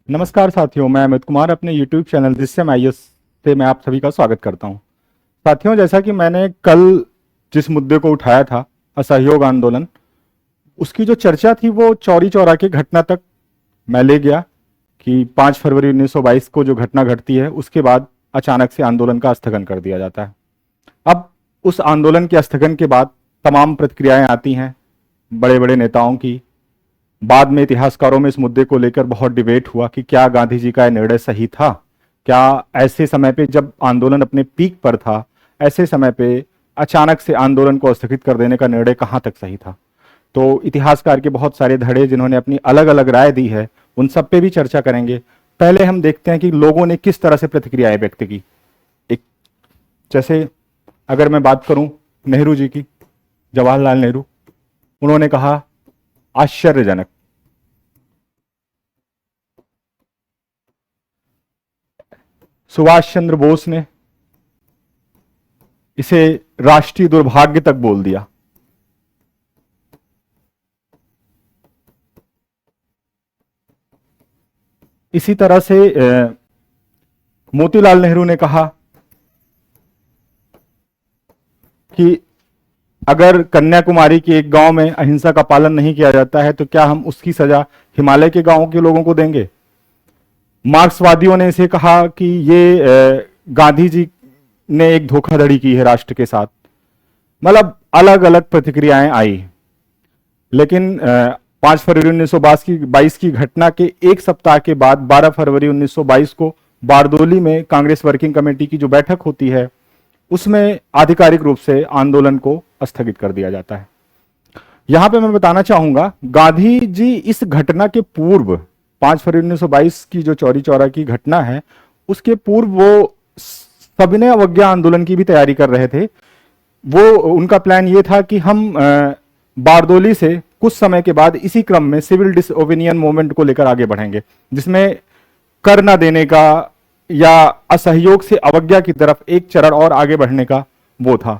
नमस्कार साथियों, मैं अमित कुमार अपने YouTube चैनल दृश्यम आईएएस से मैं आप सभी का स्वागत करता हूं। साथियों, जैसा कि मैंने कल जिस मुद्दे को उठाया था, असहयोग आंदोलन, उसकी जो चर्चा थी वो चौरी चौरा की घटना तक मैं ले गया कि 5 फरवरी 1922 को जो घटना घटती है उसके बाद अचानक से आंदोलन का स्थगन कर दिया जाता है। अब उस आंदोलन के स्थगन के बाद तमाम प्रतिक्रियाएं आती हैं बड़े बड़े नेताओं की। बाद में इतिहासकारों में इस मुद्दे को लेकर बहुत डिबेट हुआ कि क्या गांधी जी का यह निर्णय सही था। क्या ऐसे समय पे जब आंदोलन अपने पीक पर था, ऐसे समय पे अचानक से आंदोलन को स्थगित कर देने का निर्णय कहां तक सही था। तो इतिहासकार के बहुत सारे धड़े जिन्होंने अपनी अलग अलग राय दी है, उन सब पे भी चर्चा करेंगे। पहले हम देखते हैं कि लोगों ने किस तरह से प्रतिक्रियाएं व्यक्त की। एक जैसे अगर मैं बात करूं नेहरू जी की, जवाहरलाल नेहरू, उन्होंने कहा आश्चर्यजनक। सुभाष चंद्र बोस ने इसे राष्ट्रीय दुर्भाग्य तक बोल दिया। इसी तरह से मोतीलाल नेहरू ने कहा कि अगर कन्याकुमारी के एक गांव में अहिंसा का पालन नहीं किया जाता है तो क्या हम उसकी सजा हिमालय के गांवों के लोगों को देंगे। मार्क्सवादियों ने इसे कहा कि ये गांधी जी ने एक धोखाधड़ी की है राष्ट्र के साथ। मतलब अलग अलग प्रतिक्रियाएं आई। लेकिन 5 फरवरी 1922 की घटना के एक सप्ताह के बाद 12 फरवरी 1922 को बारदोली में कांग्रेस वर्किंग कमेटी की जो बैठक होती है उसमें आधिकारिक रूप से आंदोलन को स्थगित कर दिया जाता है। यहां पे मैं बताना चाहूंगा, गांधी जी इस घटना के पूर्व 5 फरवरी 1922 की जो चौरी चौरा की घटना है उसके पूर्व वो सविनय अवज्ञा आंदोलन की भी तैयारी कर रहे थे। वो उनका प्लान ये था कि हम बारदोली से कुछ समय के बाद इसी क्रम में सिविल डिसओपिनियन मूवमेंट को लेकर आगे बढ़ेंगे, जिसमें कर न देने का या असहयोग से अवज्ञा की तरफ एक चरण और आगे बढ़ने का वो था।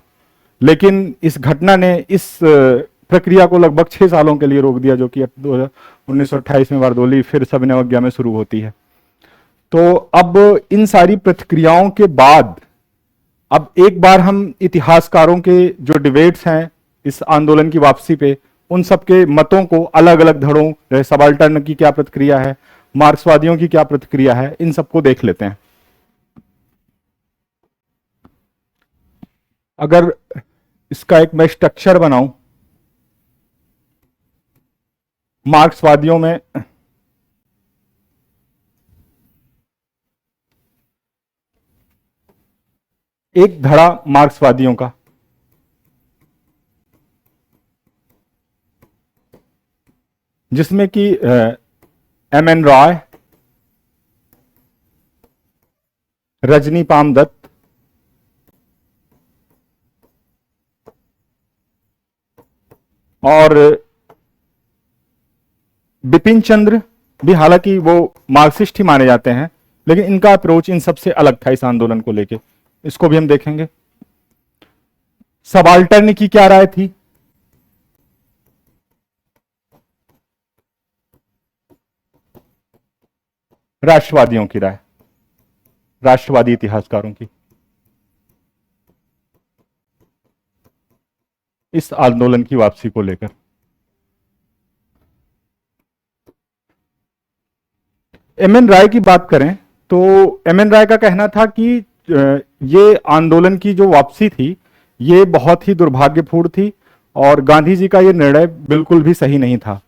लेकिन इस घटना ने इस प्रक्रिया को लगभग 6 सालों के लिए रोक दिया, जो कि 1928 में बारदोली फिर सविनय अवज्ञा में शुरू होती है। तो अब इन सारी प्रतिक्रियाओं के बाद अब एक बार हम इतिहासकारों के जो डिबेट्स हैं इस आंदोलन की वापसी पे, उन सबके मतों को अलग अलग धड़ों, जैसे सबाल्टर्न की क्या प्रतिक्रिया है, मार्क्सवादियों की क्या प्रतिक्रिया है, इन सबको देख लेते हैं। अगर इसका एक मैं स्ट्रक्चर बनाऊं, मार्क्सवादियों में एक धड़ा मार्क्सवादियों का, जिसमें कि एम एन रॉय, रजनी पामदत्त और बिपिन चंद्र भी, हालांकि वो मार्क्सिस्ट ही माने जाते हैं, लेकिन इनका अप्रोच इन सबसे अलग था इस आंदोलन को लेके। इसको भी हम देखेंगे। सबाल्टर्न की क्या राय थी, राष्ट्रवादियों की राय, राष्ट्रवादी इतिहासकारों की इस आंदोलन की वापसी को लेकर। एम एन राय की बात करें तो एम एन राय का कहना था कि ये आंदोलन की जो वापसी थी ये बहुत ही दुर्भाग्यपूर्ण थी और गांधी जी का ये निर्णय बिल्कुल भी सही नहीं था।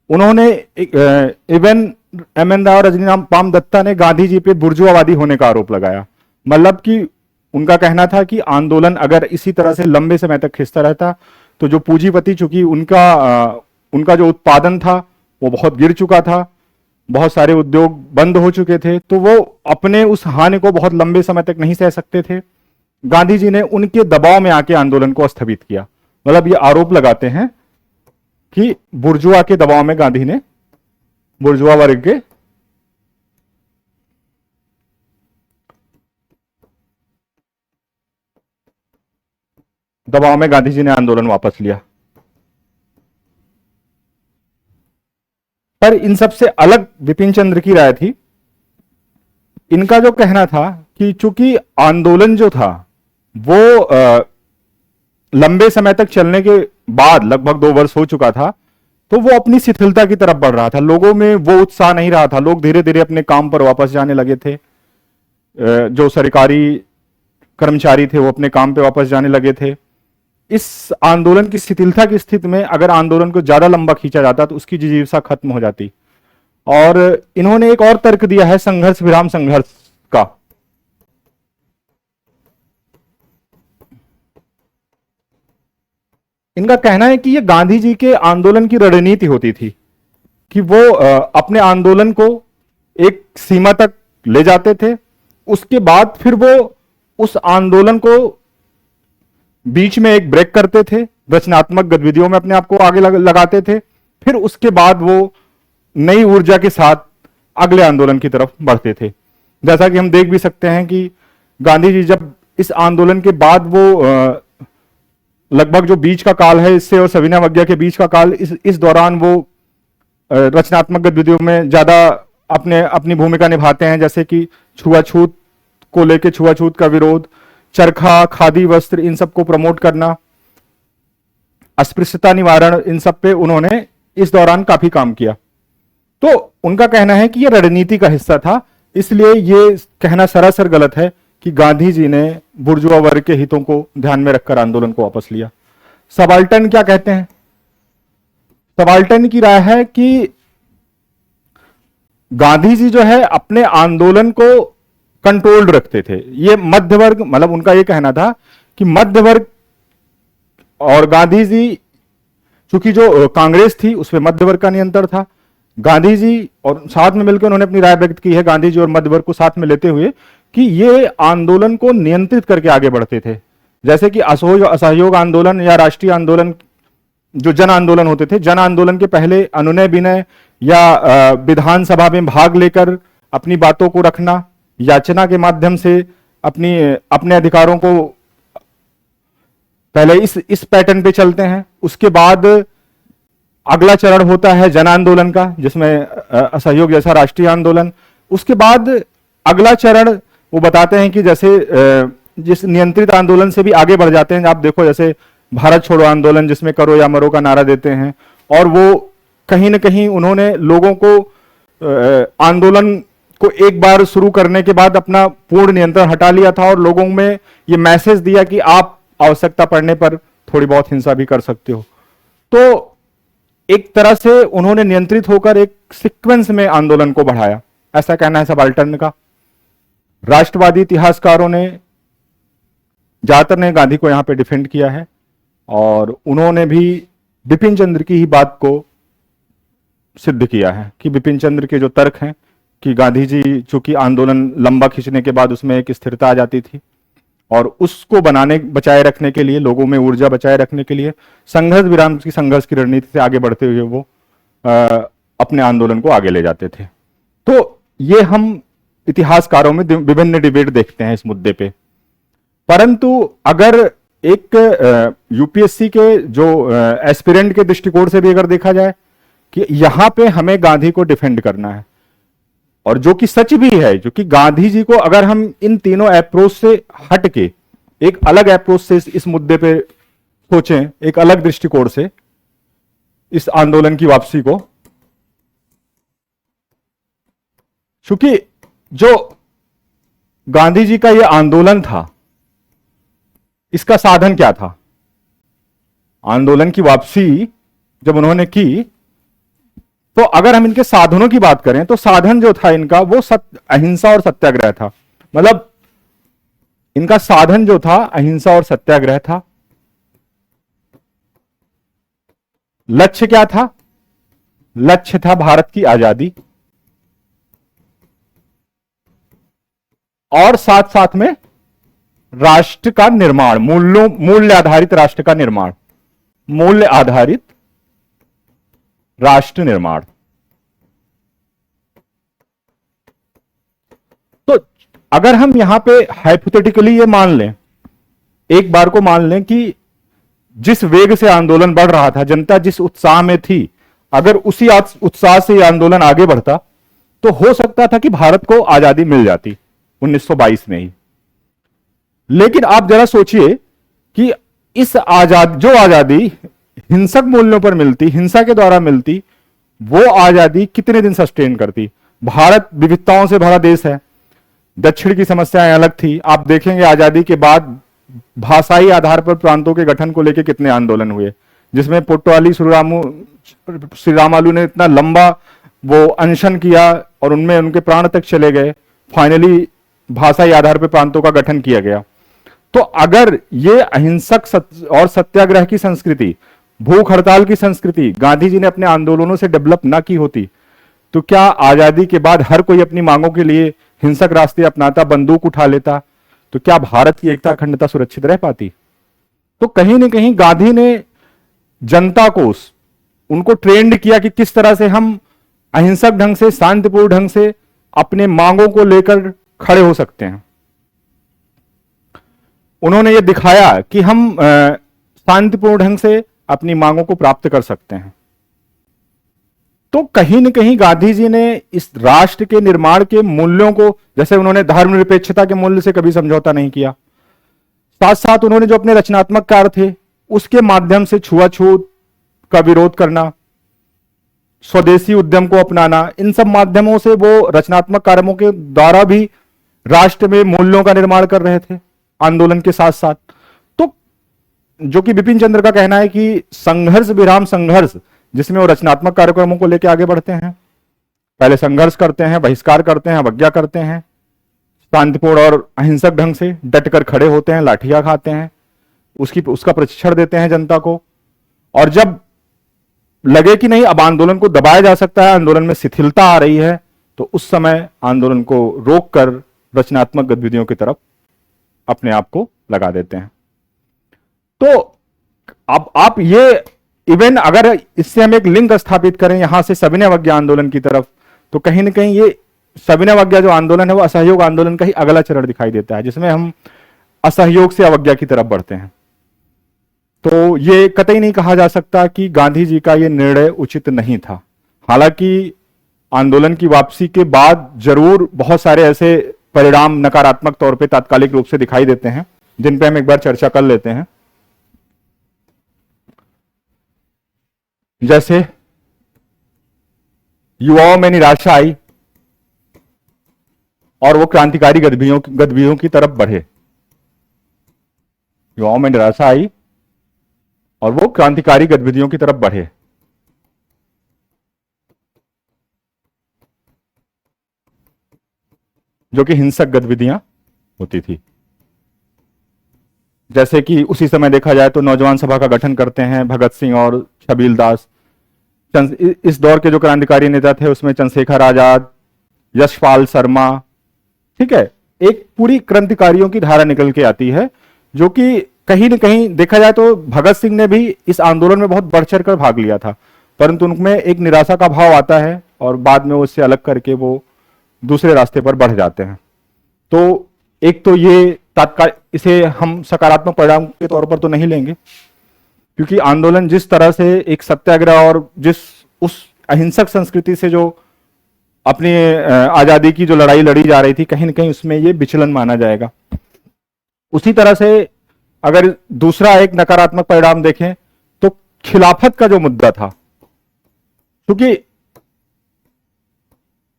उन्होंने इवन एम एन राव और रजनी पाम दत्ता ने गांधी जी पे बुर्जुआवादी होने का आरोप लगाया। मतलब कि उनका कहना था कि आंदोलन अगर इसी तरह से लंबे समय तक खिंचता रहता तो जो पूंजीपति, चूंकि उनका जो उत्पादन था वो बहुत गिर चुका था, बहुत सारे उद्योग बंद हो चुके थे, तो वो अपने उस हानि को बहुत लंबे समय तक नहीं सह सकते थे। गांधी जी ने उनके दबाव में आके आंदोलन को स्थगित किया। मतलब ये आरोप लगाते हैं कि बुर्जुआ के दबाव में गांधी ने, बुर्जुआ वर्ग के दबाव में गांधी जी ने आंदोलन वापस लिया। पर इन सबसे अलग विपिन चंद्र की राय थी। इनका जो कहना था कि चूंकि आंदोलन जो था वो लंबे समय तक चलने के बाद, लगभग 2 वर्ष हो चुका था, तो वो अपनी शिथिलता की तरफ बढ़ रहा था। लोगों में वो उत्साह नहीं रहा था, लोग धीरे धीरे अपने काम पर वापस जाने लगे थे। जो सरकारी कर्मचारी थे वो अपने काम पे वापस जाने लगे थे। इस आंदोलन की शिथिलता की स्थिति में अगर आंदोलन को ज्यादा लंबा खींचा जाता तो उसकी जिजीविका खत्म हो जाती। और इन्होंने एक और तर्क दिया है संघर्ष विराम संघर्ष का। इनका कहना है कि ये गांधी जी के आंदोलन की रणनीति होती थी कि वो अपने आंदोलन को एक सीमा तक ले जाते थे, उसके बाद फिर वो उस आंदोलन को बीच में एक ब्रेक करते थे, रचनात्मक गतिविधियों में अपने आप को आगे लगाते थे, फिर उसके बाद वो नई ऊर्जा के साथ अगले आंदोलन की तरफ बढ़ते थे। जैसा कि हम देख भी सकते हैं कि गांधी जी जब इस आंदोलन के बाद वो लगभग जो बीच का काल है इससे और सविनय अवज्ञा के बीच का काल, इस दौरान वो रचनात्मक गतिविधियों में ज्यादा अपनी भूमिका निभाते हैं, जैसे कि छुआछूत को लेकर छुआछूत का विरोध, चरखा, खादी वस्त्र, इन सबको प्रमोट करना, अस्पृश्यता निवारण, इन सब पे उन्होंने इस दौरान काफी काम किया। तो उनका कहना है कि यह रणनीति का हिस्सा था, इसलिए यह कहना सरासर गलत है कि गांधी जी ने बुर्जुआ वर्ग के हितों को ध्यान में रखकर आंदोलन को वापस लिया। सबाल्टर्न क्या कहते हैं? सबाल्टर्न की राय है कि गांधी जी जो है अपने आंदोलन को कंट्रोल्ड रखते थे। ये मध्य वर्ग, मतलब उनका ये कहना था कि मध्य वर्ग और गांधी जी, चूंकि जो कांग्रेस थी उसमें मध्य वर्ग का नियंत्रण था, गांधी जी और साथ में मिलकर उन्होंने अपनी राय व्यक्त की है, गांधी जी और मध्य वर्ग को साथ में लेते हुए, कि ये आंदोलन को नियंत्रित करके आगे बढ़ते थे। जैसे कि असहयोग आंदोलन या राष्ट्रीय आंदोलन, जो जन आंदोलन होते थे, जन आंदोलन के पहले अनुनय विनय या विधानसभा में भाग लेकर अपनी बातों को रखना, याचना के माध्यम से अपने अधिकारों को, पहले इस पैटर्न पे चलते हैं। उसके बाद अगला चरण होता है जन आंदोलन का, जिसमें असहयोग जैसा राष्ट्रीय आंदोलन। उसके बाद अगला चरण वो बताते हैं कि जैसे जिस नियंत्रित आंदोलन से भी आगे बढ़ जाते हैं। आप देखो जैसे भारत छोड़ो आंदोलन, जिसमें करो या मरो का नारा देते हैं, और वो कहीं ना कहीं उन्होंने लोगों को आंदोलन को एक बार शुरू करने के बाद अपना पूर्ण नियंत्रण हटा लिया था और लोगों में ये मैसेज दिया कि आप आवश्यकता पड़ने पर थोड़ी बहुत हिंसा भी कर सकते हो। तो एक तरह से उन्होंने नियंत्रित होकर एक सीक्वेंस में आंदोलन को बढ़ाया, ऐसा कहना है सबाल्टर्न का। राष्ट्रवादी इतिहासकारों ने ज्यादातर ने गांधी को यहां पे डिफेंड किया है और उन्होंने भी बिपिन चंद्र की ही बात को सिद्ध किया है कि बिपिन चंद्र के जो तर्क हैं कि गांधी जी चूंकि आंदोलन लंबा खींचने के बाद उसमें एक स्थिरता आ जाती थी और उसको बचाए रखने के लिए, लोगों में ऊर्जा बचाए रखने के लिए संघर्ष विराम की रणनीति से आगे बढ़ते हुए वो अपने आंदोलन को आगे ले जाते थे। तो ये हम इतिहासकारों में विभिन्न डिबेट देखते हैं इस मुद्दे पे। परंतु अगर एक यूपीएससी के जो एस्पिरेंट के दृष्टिकोण से भी अगर देखा जाए कि यहां पे हमें गांधी को डिफेंड करना है, और जो कि सच भी है, जो कि गांधी जी को अगर हम इन तीनों अप्रोच से हट के एक अलग अप्रोच से इस मुद्दे पे सोचें, एक अलग दृष्टिकोण से इस आंदोलन की वापसी को, क्योंकि जो गांधी जी का यह आंदोलन था, इसका साधन क्या था? आंदोलन की वापसी जब उन्होंने की, तो अगर हम इनके साधनों की बात करें तो साधन जो था इनका वो अहिंसा और सत्याग्रह था। मतलब इनका साधन जो था अहिंसा और सत्याग्रह था। लक्ष्य क्या था? लक्ष्य था भारत की आजादी और साथ साथ में राष्ट्र का निर्माण, मूल्य आधारित राष्ट्र का निर्माण, मूल्य आधारित राष्ट्र निर्माण। तो अगर हम यहां पे हाइपोथेटिकली ये मान लें, एक बार को मान लें कि जिस वेग से आंदोलन बढ़ रहा था, जनता जिस उत्साह में थी, अगर उसी उत्साह से यह आंदोलन आगे बढ़ता तो हो सकता था कि भारत को आजादी मिल जाती 1922 में ही। लेकिन आप जरा सोचिए कि इस जो आजादी हिंसक मूल्यों पर मिलती, हिंसा के द्वारा मिलती, वो आजादी कितने दिन सस्टेन करती। भारत विविधताओं से भरा देश है, दक्षिण की समस्याएं अलग थी। आप देखेंगे आजादी के बाद भाषाई आधार पर प्रांतों के गठन को लेकर कितने आंदोलन हुए, जिसमें पोट्टवाली श्री रामालू ने इतना लंबा वो अनशन किया और उनमें उनके प्राण तक चले गए। फाइनली भाषाई आधार पर प्रांतों का गठन किया गया। तो अगर ये अहिंसक और सत्याग्रह की संस्कृति, भूख हड़ताल की संस्कृति गांधी जी ने अपने आंदोलनों से डेवलप ना की होती, तो क्या आजादी के बाद हर कोई अपनी मांगों के लिए हिंसक रास्ते अपनाता, बंदूक उठा लेता, तो क्या भारत की एकता अखंडता सुरक्षित रह पाती। तो कहीं ना कहीं गांधी ने जनता को, उनको ट्रेंड किया कि किस तरह से हम अहिंसक ढंग से, शांतिपूर्ण ढंग से अपने मांगों को लेकर खड़े हो सकते हैं। उन्होंने ये दिखाया कि हम शांतिपूर्ण ढंग से अपनी मांगों को प्राप्त कर सकते हैं। तो कहीं न कहीं गांधी जी ने इस राष्ट्र के निर्माण के मूल्यों को, जैसे उन्होंने धर्मनिरपेक्षता के मूल्य से कभी समझौता नहीं किया, साथ साथ उन्होंने जो अपने रचनात्मक कार्य थे उसके माध्यम से छुआछूत का विरोध करना, स्वदेशी उद्यम को अपनाना, इन सब माध्यमों से वो रचनात्मक कार्यों के द्वारा भी राष्ट्र में मूल्यों का निर्माण कर रहे थे आंदोलन के साथ साथ। तो जो कि बिपिन चंद्र का कहना है कि संघर्ष विराम संघर्ष, जिसमें वो रचनात्मक कार्यक्रमों को लेकर आगे बढ़ते हैं। पहले संघर्ष करते हैं, बहिष्कार करते हैं, अवज्ञा करते हैं, शांतिपूर्ण और अहिंसक ढंग से डटकर खड़े होते हैं, लाठियां खाते हैं, उसका प्रशिक्षण देते हैं जनता को। और जब लगे कि नहीं अब आंदोलन को दबाया जा सकता है, आंदोलन में शिथिलता आ रही है, तो उस समय आंदोलन को रोककर रचनात्मक गतिविधियों की तरफ अपने आप को लगा देते हैं। तो अब आप ये इवन अगर इससे हम एक लिंक स्थापित करें यहां से सविनय अवज्ञा आंदोलन की तरफ, तो कहीं ना कहीं ये सविनय अवज्ञा जो आंदोलन है वो असहयोग आंदोलन का ही अगला चरण दिखाई देता है, जिसमें हम असहयोग से अवज्ञा की तरफ बढ़ते हैं। तो ये कतई नहीं कहा जा सकता कि गांधी जी का ये निर्णय उचित नहीं था। हालांकि आंदोलन की वापसी के बाद जरूर बहुत सारे ऐसे परिणाम नकारात्मक तौर पे तात्कालिक रूप से दिखाई देते हैं, जिन पे हम एक बार चर्चा कर लेते हैं। जैसे युवाओं में निराशा आई और वो क्रांतिकारी गतिविधियों की तरफ बढ़े। युवाओं में निराशा आई और वो क्रांतिकारी गतिविधियों की तरफ बढ़े। जो कि हिंसक गतिविधियां होती थी। जैसे कि उसी समय देखा जाए तो नौजवान सभा का गठन करते हैं भगत सिंह और छबील दास। इस दौर के जो क्रांतिकारी नेता थे उसमें चंद्रशेखर आजाद, यशपाल शर्मा, ठीक है, एक पूरी क्रांतिकारियों की धारा निकल के आती है, जो कि कहीं न कहीं देखा जाए तो भगत सिंह ने भी इस आंदोलन में बहुत बढ़ चढ़कर भाग लिया था, परंतु उनमें एक निराशा का भाव आता है और बाद में उससे अलग करके वो दूसरे रास्ते पर बढ़ जाते हैं। तो एक तो ये तात्काल, इसे हम सकारात्मक परिणाम के तौर पर तो नहीं लेंगे, क्योंकि आंदोलन जिस तरह से एक सत्याग्रह और जिस उस अहिंसक संस्कृति से जो अपनी आजादी की जो लड़ाई लड़ी जा रही थी, कहीं न कहीं उसमें ये विचलन माना जाएगा। उसी तरह से अगर दूसरा एक नकारात्मक परिणाम देखें तो खिलाफत का जो मुद्दा था, क्योंकि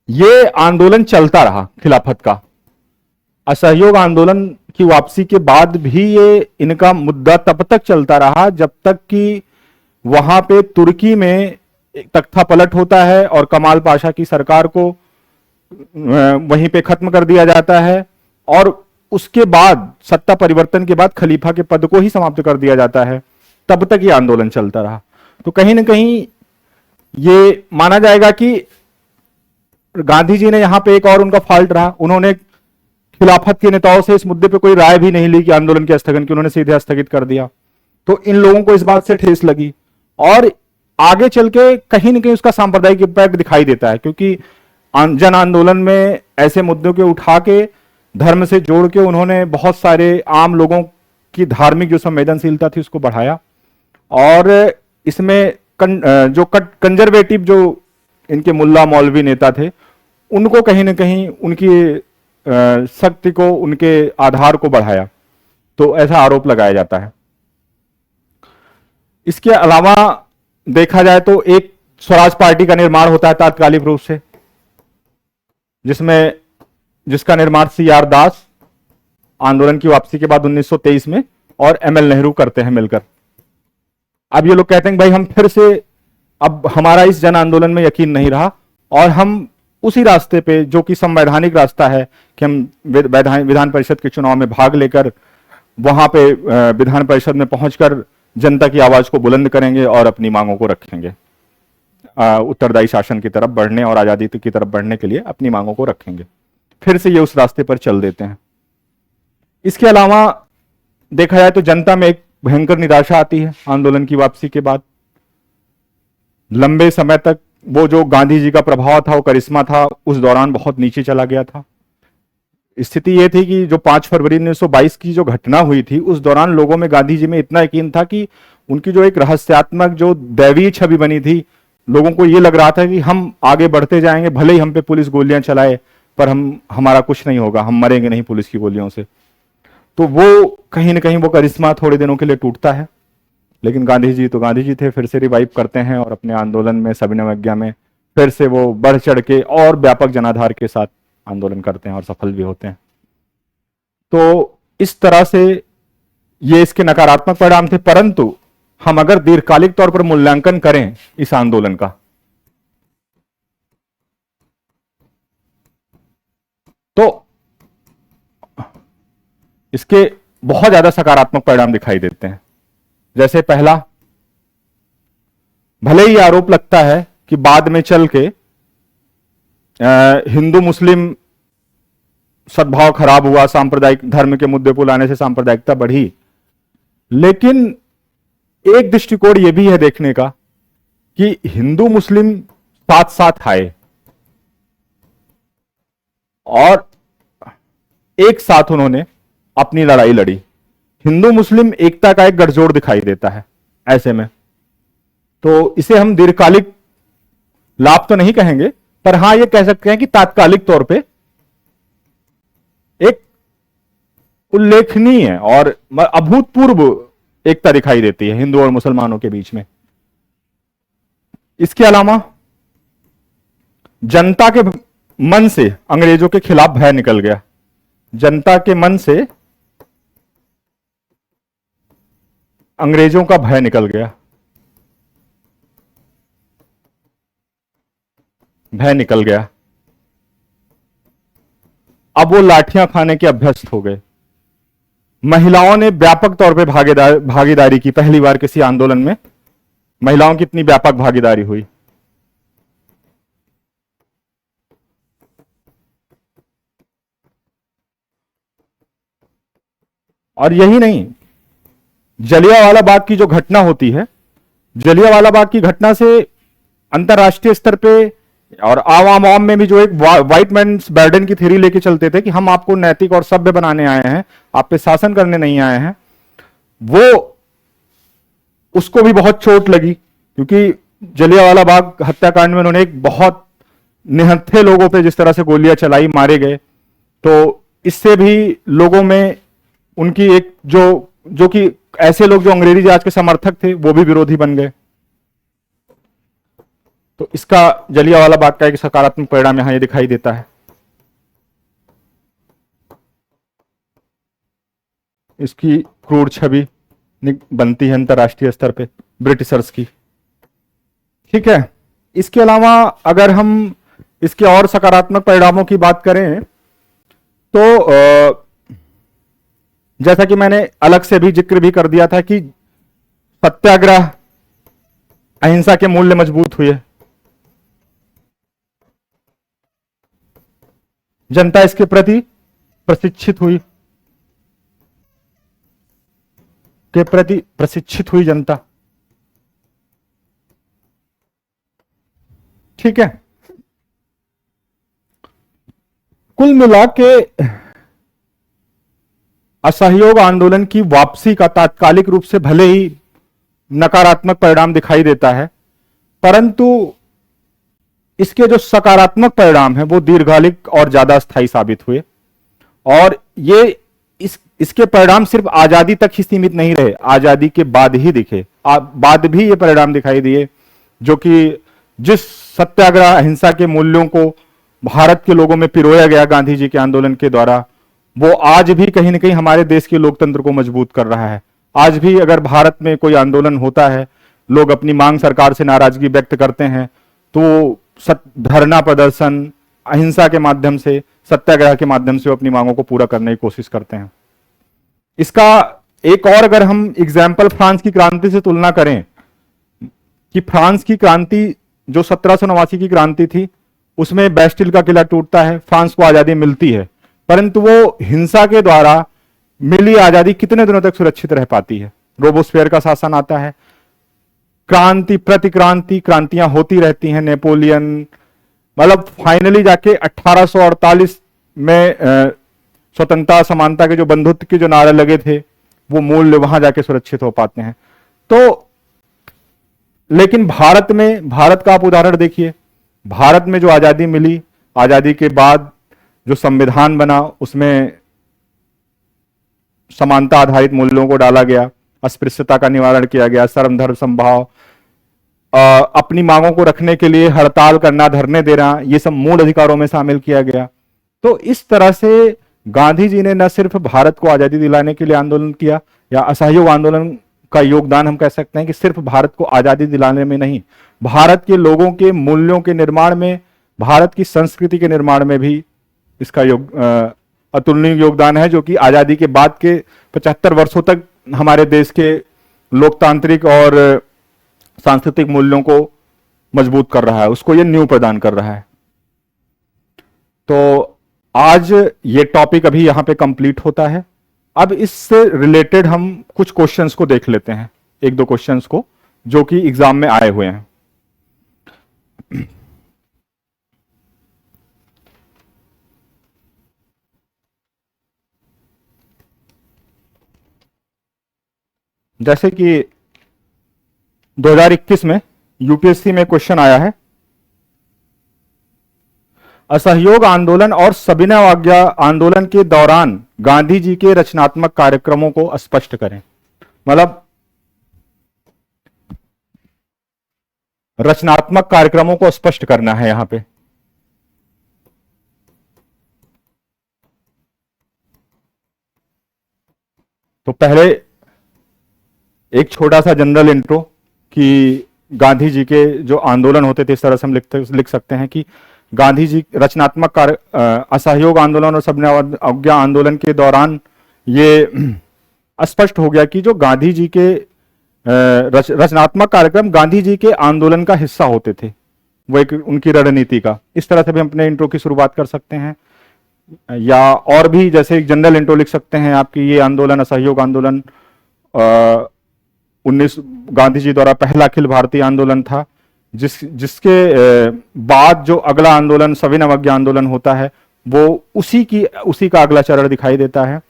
ये आंदोलन चलता रहा, खिलाफत का असहयोग आंदोलन की वापसी के बाद भी ये इनका मुद्दा तब तक चलता रहा जब तक कि वहां पे तुर्की में तख्ता पलट होता है और कमाल पाशा की सरकार को वहीं पे खत्म कर दिया जाता है, और उसके बाद सत्ता परिवर्तन के बाद खलीफा के पद को ही समाप्त कर दिया जाता है। तब तक ये आंदोलन चलता रहा। तो कहीं ना कहीं ये माना जाएगा कि गांधी जी ने यहां पे एक और उनका फॉल्ट रहा, उन्होंने खिलाफत के नेताओं से इस मुद्दे पे कोई राय भी नहीं ली कि आंदोलन के स्थगन की, उन्होंने सीधे स्थगित कर दिया। तो इन लोगों को इस बात से ठेस लगी और आगे चल के कहीं ना कहीं उसका सांप्रदायिक इंपैक्ट दिखाई देता है, क्योंकि जन आंदोलन में ऐसे मुद्दों के उठा के धर्म से जोड़ के उन्होंने बहुत सारे आम लोगों की धार्मिक जो संवेदनशीलता थी उसको बढ़ाया, और इसमें जो कंजर्वेटिव जो इनके मुल्ला मौलवी नेता थे, उनको कहीं ना कहीं उनकी शक्ति को, उनके आधार को बढ़ाया, तो ऐसा आरोप लगाया जाता है। इसके अलावा देखा जाए तो एक स्वराज पार्टी का निर्माण होता है तात्कालिक रूप से, जिसका निर्माण CR दास आंदोलन की वापसी के बाद 1923 में और ML नेहरू करते हैं मिलकर। अब ये लोग कहते हैं भाई हम फिर से, अब हमारा इस जन आंदोलन में यकीन नहीं रहा और हम उसी रास्ते पे, जो कि संवैधानिक रास्ता है, कि हम विधान परिषद के चुनाव में भाग लेकर वहां पे विधान परिषद में पहुंचकर जनता की आवाज को बुलंद करेंगे और अपनी मांगों को रखेंगे, उत्तरदायी शासन की तरफ बढ़ने और आजादी की तरफ बढ़ने के लिए अपनी मांगों को रखेंगे। फिर से ये उस रास्ते पर चल देते हैं। इसके अलावा देखा जाए तो जनता में एक भयंकर निराशा आती है आंदोलन की वापसी के बाद। लंबे समय तक वो जो गांधी जी का प्रभाव था, वो करिश्मा था, उस दौरान बहुत नीचे चला गया था। स्थिति ये थी कि जो 5 फरवरी 1922 की जो घटना हुई थी, उस दौरान लोगों में गांधी जी में इतना यकीन था कि उनकी जो एक रहस्यात्मक जो दैवीय छवि बनी थी, लोगों को ये लग रहा था कि हम आगे बढ़ते जाएंगे, भले ही हम पे पुलिस गोलियां चलाए, पर हमारा कुछ नहीं होगा, हम मरेंगे नहीं पुलिस की गोलियों से। तो वो कहीं ना कहीं वो करिश्मा थोड़े दिनों के लिए टूटता है, लेकिन गांधी जी तो गांधी जी थे, फिर से रिवाइव करते हैं और अपने आंदोलन में, सविनय अवज्ञा में फिर से वो बढ़ चढ़ के और व्यापक जनाधार के साथ आंदोलन करते हैं और सफल भी होते हैं। तो इस तरह से ये इसके नकारात्मक परिणाम थे, परंतु हम अगर दीर्घकालिक तौर पर मूल्यांकन करें इस आंदोलन का, तो इसके बहुत ज्यादा सकारात्मक परिणाम दिखाई देते हैं। जैसे पहला, भले ही आरोप लगता है कि बाद में चल के हिंदू मुस्लिम सद्भाव खराब हुआ, सांप्रदायिक धर्म के मुद्दे को लाने से सांप्रदायिकता बढ़ी, लेकिन एक दृष्टिकोण यह भी है देखने का कि हिंदू मुस्लिम साथ साथ आए और एक साथ उन्होंने अपनी लड़ाई लड़ी। हिंदू मुस्लिम एकता का एक गठजोड़ दिखाई देता है ऐसे में। तो इसे हम दीर्घकालिक लाभ तो नहीं कहेंगे, पर हां यह कह सकते हैं कि तात्कालिक तौर पे एक उल्लेखनीय और अभूतपूर्व एकता दिखाई देती है हिंदू और मुसलमानों के बीच में। इसके अलावा जनता के मन से अंग्रेजों के खिलाफ भय निकल गया। जनता के मन से अंग्रेजों का भय निकल गया, भय निकल गया। अब वो लाठियां खाने के अभ्यस्त हो गए। महिलाओं ने व्यापक तौर पे भागीदारी की। पहली बार किसी आंदोलन में महिलाओं की इतनी व्यापक भागीदारी हुई। और यही नहीं, जलियांवाला बाग की जो घटना होती है, जलियांवाला बाग की घटना से अंतरराष्ट्रीय स्तर पे और आवाम में भी जो एक व्हाइट मैन्स बर्डन की थ्योरी लेके चलते थे कि हम आपको नैतिक और सभ्य बनाने आए हैं, आप पे शासन करने नहीं आए हैं, वो उसको भी बहुत चोट लगी, क्योंकि जलियांवाला बाग हत्याकांड में उन्होंने एक बहुत निहत्थे लोगों पे जिस तरह से गोलियां चलाई, मारे गए, तो इससे भी लोगों में उनकी एक जो कि ऐसे लोग जो अंग्रेजी राज के समर्थक थे वो भी विरोधी बन गए। तो इसका जलियांवाला बाग का एक सकारात्मक परिणाम यहां ये दिखाई देता है। इसकी क्रूर छवि बनती है अंतरराष्ट्रीय स्तर पे ब्रिटिशर्स की। ठीक है, इसके अलावा अगर हम इसके और सकारात्मक परिणामों की बात करें तो जैसा कि मैंने अलग से भी जिक्र भी कर दिया था कि सत्याग्रह, अहिंसा के मूल्य मजबूत हुए, जनता इसके प्रति प्रशिक्षित हुई, जनता। ठीक है, कुल मिला के असहयोग आंदोलन की वापसी का तात्कालिक रूप से भले ही नकारात्मक परिणाम दिखाई देता है, परंतु इसके जो सकारात्मक परिणाम है वो दीर्घकालिक और ज्यादा स्थायी साबित हुए। और ये इसके परिणाम सिर्फ आजादी तक ही सीमित नहीं रहे, आजादी के बाद ही दिखे, बाद भी ये परिणाम दिखाई दिए, जो कि जिस सत्याग्रह अहिंसा के मूल्यों को भारत के लोगों में पिरोया गया गांधी जी के आंदोलन के द्वारा, वो आज भी कहीं ना कहीं हमारे देश के लोकतंत्र को मजबूत कर रहा है। आज भी अगर भारत में कोई आंदोलन होता है, लोग अपनी मांग सरकार से नाराजगी व्यक्त करते हैं, तो धरना प्रदर्शन अहिंसा के माध्यम से, सत्याग्रह के माध्यम से वो अपनी मांगों को पूरा करने की कोशिश करते हैं। इसका एक और अगर हम एग्जाम्पल फ्रांस की क्रांति से तुलना करें कि फ्रांस की क्रांति जो 1789 की क्रांति थी, उसमें बैस्टिल का किला टूटता है, फ्रांस को आजादी मिलती है, परंतु वो हिंसा के द्वारा मिली आजादी कितने दिनों तक सुरक्षित रह पाती है। रोबोस्फेयर का शासन आता है, क्रांति प्रतिक्रांति क्रांतियां होती रहती हैं, नेपोलियन, मतलब फाइनली जाके 1848 में स्वतंत्रता समानता के जो बंधुत्व के जो नारे लगे थे, वो मूल्य वहां जाके सुरक्षित हो पाते हैं। तो लेकिन भारत में, भारत का आप उदाहरण देखिए, भारत में जो आजादी मिली, आजादी के बाद जो संविधान बना, उसमें समानता आधारित मूल्यों को डाला गया, अस्पृश्यता का निवारण किया गया, सर्व धर्म समभाव, अपनी मांगों को रखने के लिए हड़ताल करना, धरने देना, ये सब मूल अधिकारों में शामिल किया गया। तो इस तरह से गांधी जी ने न सिर्फ भारत को आजादी दिलाने के लिए आंदोलन किया, या असहयोग आंदोलन का योगदान हम कह सकते हैं कि सिर्फ भारत को आजादी दिलाने में नहीं, भारत के लोगों के मूल्यों के निर्माण में, भारत की संस्कृति के निर्माण में भी इसका अतुलनीय योगदान है, जो कि आजादी के बाद के 75 वर्षों तक हमारे देश के लोकतांत्रिक और सांस्कृतिक मूल्यों को मजबूत कर रहा है, उसको ये नींव प्रदान कर रहा है। तो आज ये टॉपिक अभी यहां पे कंप्लीट होता है। अब इससे रिलेटेड हम कुछ क्वेश्चंस को देख लेते हैं, एक दो क्वेश्चंस को जो कि एग्जाम में आए हुए हैं। जैसे कि 2021 में यूपीएससी में क्वेश्चन आया है, असहयोग आंदोलन और सविनय अवज्ञा आंदोलन के दौरान गांधी जी के रचनात्मक कार्यक्रमों को स्पष्ट करें। मतलब रचनात्मक कार्यक्रमों को स्पष्ट करना है यहां पे। तो पहले एक छोटा सा जनरल इंट्रो कि गांधी जी के जो आंदोलन होते थे, इस तरह से हम लिख सकते हैं कि गांधी जी रचनात्मक कार्य, असहयोग आंदोलन और सविनय अवज्ञा आंदोलन के दौरान ये स्पष्ट हो गया कि जो गांधी जी के रचनात्मक कार्यक्रम गांधी जी के आंदोलन का हिस्सा होते थे, वो एक उनकी रणनीति का। इस तरह से भी हम अपने इंट्रो की शुरुआत कर सकते हैं, या और भी जैसे एक जनरल इंट्रो लिख सकते हैं आपकी, ये आंदोलन असहयोग आंदोलन 19 गांधी जी द्वारा पहला अखिल भारतीय आंदोलन था, जिसके बाद जो अगला आंदोलन सविनय अवज्ञा आंदोलन होता है, वो उसी का अगला चरण दिखाई देता है।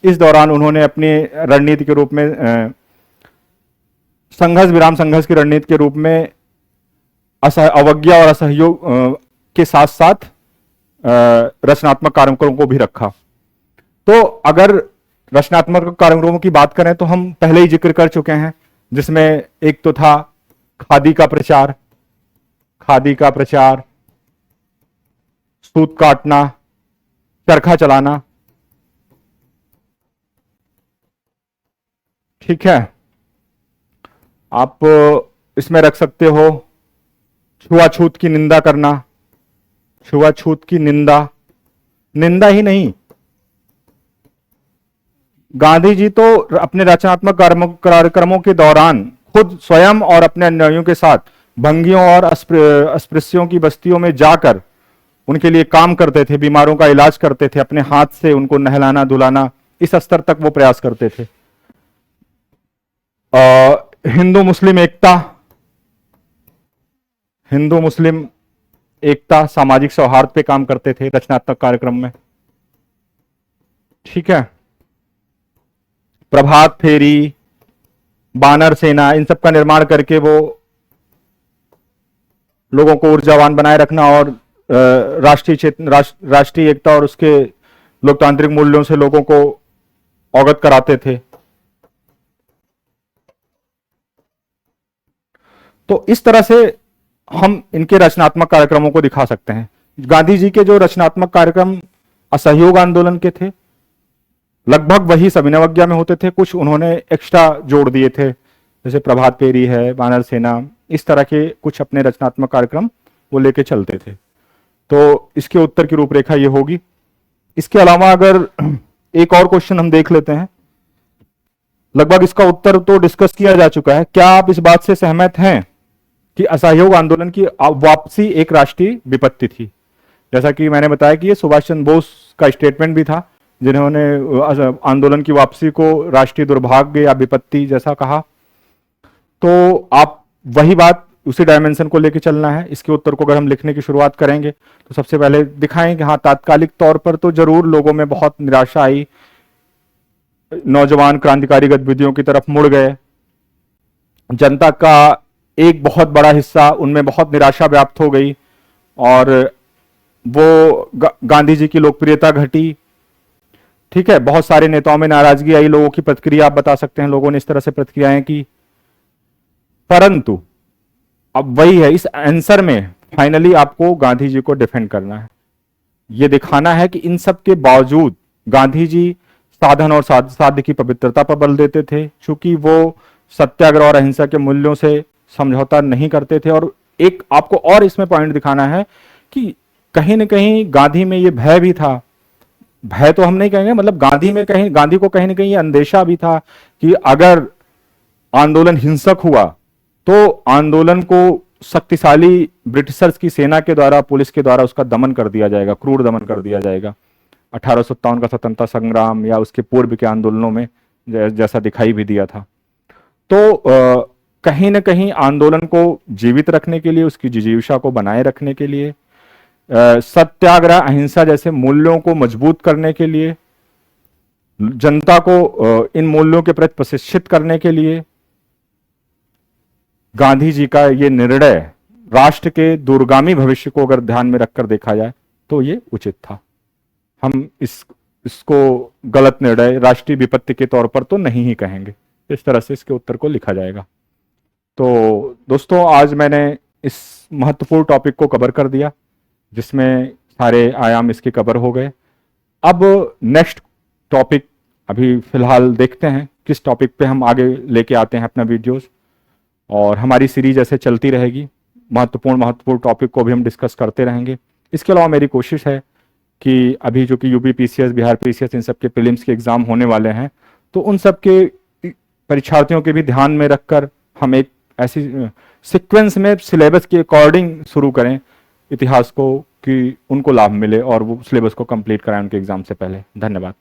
इस दौरान उन्होंने अपनी रणनीति के रूप में संघर्ष विराम संघर्ष की रणनीति के रूप में अवज्ञा और असहयोग के साथ साथ रचनात्मक कार्यक्रमों को भी रखा। तो अगर रचनात्मक कार्यक्रमों की बात करें तो हम पहले ही जिक्र कर चुके हैं, जिसमें एक तो था खादी का प्रचार, सूत काटना, चरखा चलाना, ठीक है। आप इसमें रख सकते हो छुआछूत की निंदा करना, छुआछूत की निंदा ही नहीं, गांधी जी तो अपने रचनात्मक कार्यक्रमों के दौरान खुद स्वयं और अपने अनुयायियों के साथ भंगियों और अस्पृश्यों की बस्तियों में जाकर उनके लिए काम करते थे, बीमारों का इलाज करते थे, अपने हाथ से उनको नहलाना धुलाना, इस स्तर तक वो प्रयास करते थे। हिंदू मुस्लिम एकता, सामाजिक सौहार्द पे काम करते थे रचनात्मक कार्यक्रम में, ठीक है। प्रभात फेरी, बानर सेना, इन सब का निर्माण करके वो लोगों को ऊर्जावान बनाए रखना और राष्ट्रीय एकता और उसके लोकतांत्रिक मूल्यों से लोगों को अवगत कराते थे। तो इस तरह से हम इनके रचनात्मक कार्यक्रमों को दिखा सकते हैं। गांधी जी के जो रचनात्मक कार्यक्रम असहयोग आंदोलन के थे, लगभग वही सविनय में होते थे, कुछ उन्होंने एक्स्ट्रा जोड़ दिए थे, जैसे प्रभात फेरी है, वानर सेना, इस तरह के कुछ अपने रचनात्मक कार्यक्रम वो लेके चलते थे। तो इसके उत्तर की रूपरेखा ये होगी। इसके अलावा अगर एक और क्वेश्चन हम देख लेते हैं, लगभग इसका उत्तर तो डिस्कस किया जा चुका है। क्या आप इस बात से सहमत हैं कि असहयोग आंदोलन की वापसी एक राष्ट्रीय विपत्ति थी? जैसा कि मैंने बताया कि ये सुभाष चंद्र बोस का स्टेटमेंट भी था, जिन्होंने आंदोलन की वापसी को राष्ट्रीय दुर्भाग्य या विपत्ति जैसा कहा। तो आप वही बात, उसी डायमेंशन को लेकर चलना है। इसके उत्तर को अगर हम लिखने की शुरुआत करेंगे तो सबसे पहले दिखाएं कि हाँ, तात्कालिक तौर पर तो जरूर लोगों में बहुत निराशा आई, नौजवान क्रांतिकारी गतिविधियों की तरफ मुड़ गए, जनता का एक बहुत बड़ा हिस्सा उनमें बहुत निराशा व्याप्त हो गई और वो गांधी जी की लोकप्रियता घटी। ठीक है, बहुत सारे नेताओं में नाराजगी आई, लोगों की प्रतिक्रिया आप बता सकते हैं, लोगों ने इस तरह से प्रतिक्रियाएं की। परंतु अब वही है, इस आंसर में फाइनली आपको गांधी जी को डिफेंड करना है, यह दिखाना है कि इन सब के बावजूद गांधी जी साधन और साध्य की पवित्रता पर बल देते थे, क्योंकि वो सत्याग्रह और अहिंसा के मूल्यों से समझौता नहीं करते थे। और एक आपको और इसमें पॉइंट दिखाना है कि कहीं ना कहीं गांधी में ये भय भी था, भय तो हम नहीं कहेंगे, मतलब गांधी को कहीं ना कहीं ये अंदेशा भी था कि अगर आंदोलन हिंसक हुआ तो आंदोलन को शक्तिशाली ब्रिटिशर्स की सेना के द्वारा, पुलिस के द्वारा उसका दमन कर दिया जाएगा, क्रूर दमन कर दिया जाएगा। 1857 का स्वतंत्रता संग्राम या उसके पूर्व के आंदोलनों में जैसा दिखाई भी दिया था। तो कहीं ना कहीं आंदोलन को जीवित रखने के लिए, उसकी जिजीविषा को बनाए रखने के लिए, सत्याग्रह अहिंसा जैसे मूल्यों को मजबूत करने के लिए, जनता को इन मूल्यों के प्रति प्रशिक्षित करने के लिए गांधी जी का ये निर्णय राष्ट्र के दूरगामी भविष्य को अगर ध्यान में रखकर देखा जाए तो ये उचित था। हम इसको गलत निर्णय, राष्ट्रीय विपत्ति के तौर पर तो नहीं ही कहेंगे। इस तरह से इसके उत्तर को लिखा जाएगा। तो दोस्तों, आज मैंने इस महत्वपूर्ण टॉपिक को कवर कर दिया, जिसमें सारे आयाम इसके कवर हो गए। अब नेक्स्ट टॉपिक अभी फिलहाल देखते हैं किस टॉपिक पे हम आगे लेके आते हैं अपना वीडियोस, और हमारी सीरीज ऐसे चलती रहेगी। महत्वपूर्ण टॉपिक को भी हम डिस्कस करते रहेंगे। इसके अलावा मेरी कोशिश है कि अभी जो कि यूपी पीसीएस, बिहार पीसीएस, इन सब के प्रीलिम्स के एग्जाम होने वाले हैं, तो उन सब के परीक्षार्थियों के भी ध्यान में रखकर हम एक ऐसी सीक्वेंस में सिलेबस के अकॉर्डिंग शुरू करें इतिहास को, कि उनको लाभ मिले और वो सिलेबस को कंप्लीट कराएं उनके एग्जाम से पहले। धन्यवाद।